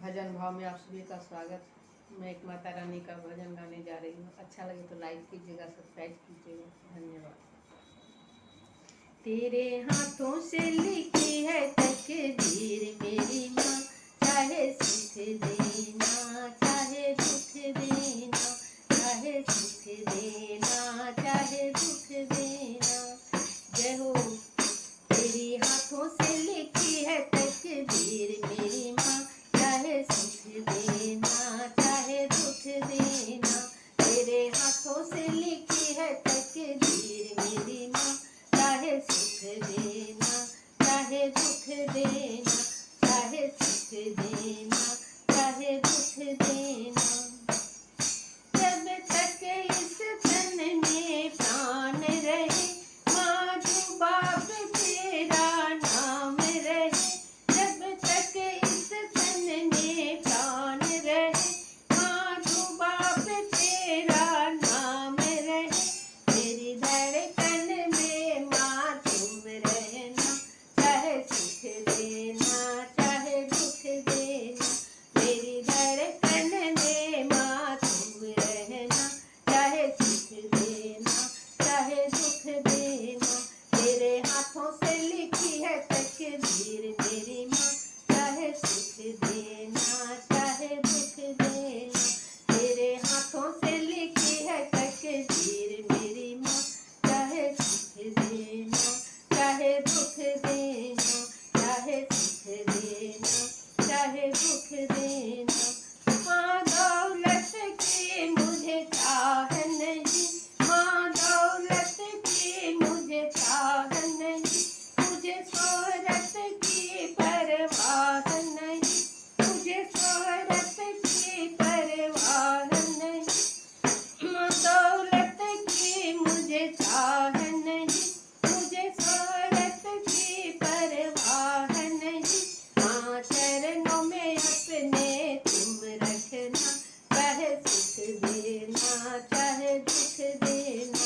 भजन भाव में आप सभी का स्वागत। मैं एक माता रानी का भजन गाने जा रही हूँ। अच्छा लगे तो लाइक कीजिएगा, सब्सक्राइब कीजिएगा। धन्यवाद। तेरे हाथों से लिखी है तकदीर मेरी माँ, चाहे सुख देना चाहे दुख देना, चाहे सुख देना चाहे दुख देना। जय हो। तेरी हाथों से लिखी है तकदीर मेरी माँ, चाहे सुख देना चाहे दुख देना। तेरे हाथों से लिखी है तकदीर मेरी माँ, चाहे सुख देना चाहे दुख देना, चाहे सुख देना चाहे दुख देना। जब तक इस तन में प्राण रहे, माँ तू बाप तेरा नाम रहे। जब तक इस तन में प्राण रहे, माँ तू बाप तेरा नाम रहे। मेरी धड़कन में माँ तुम रहना, चाहे सुख देना चाहे दुख देना। मेरी धड़कन में माँ तुम रहना, चाहे सुख देना चाहे दुख देना। तेरे हाथों से लिखी है तकदीर मेरी माँ, चाहे सुख देना चाहे दुख देना। तेरे हाथों से लिखी है तकदीर मेरी माँ, चाहे सुख देना चाहे दुख देना, चाहे सुख देना चाहे दुख देना। माँ दौलत की मुझे चाह नहीं, माँ दौलत की मुझे चाह नहीं, मुझे शोहरत की परवाह नहीं, मुझे शोहरत की परवाह नहीं। माँ दौलत की मुझे चाह नहीं, मुझे शोहरत की परवाह नहीं। माँ चरणों में अपने तुम रखना, चाहे सुख देना चाहे दुख देना।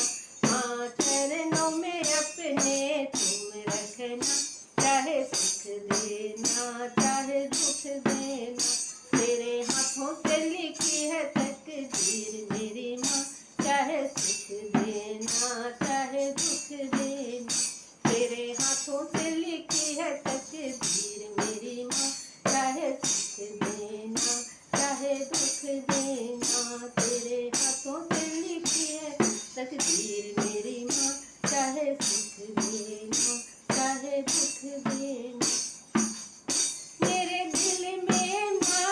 माँ चरणों में अपने तुम रखना, चाहे सुख देना चाहे दुख देना। तेरे हाथों से लिखी है तकदीर मेरी माँ, चाहे सुख देना चाहे दुख देना। तेरे हाथों से लिखी है तकदीर मेरी माँ, चाहे सुख देना चाहे दुख देना। तेरे हाथों से लिखी है तकदीर मेरी माँ, चाहे सुख देना चाहे दुख देना। मेरे दिल में माँ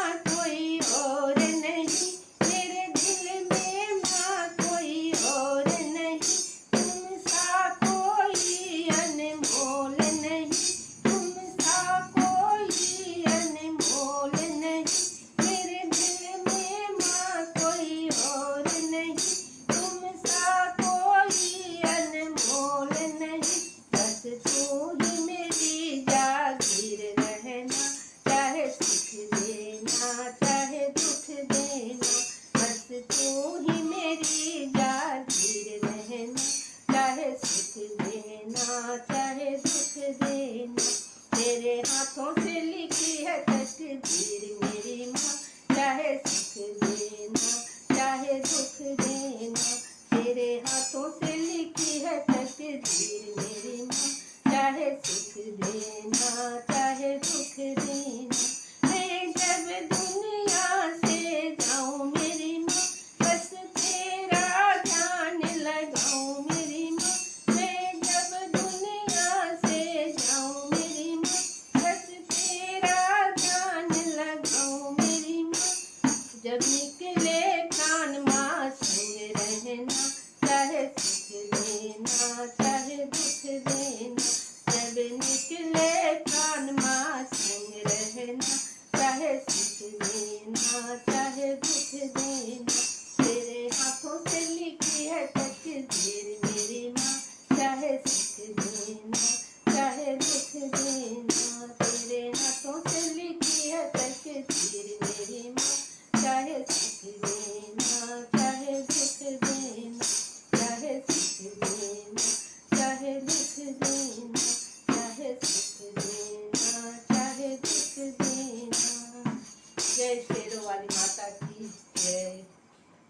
जय शेरों वाली माता की जय,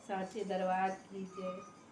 सांचे दरबार की जय।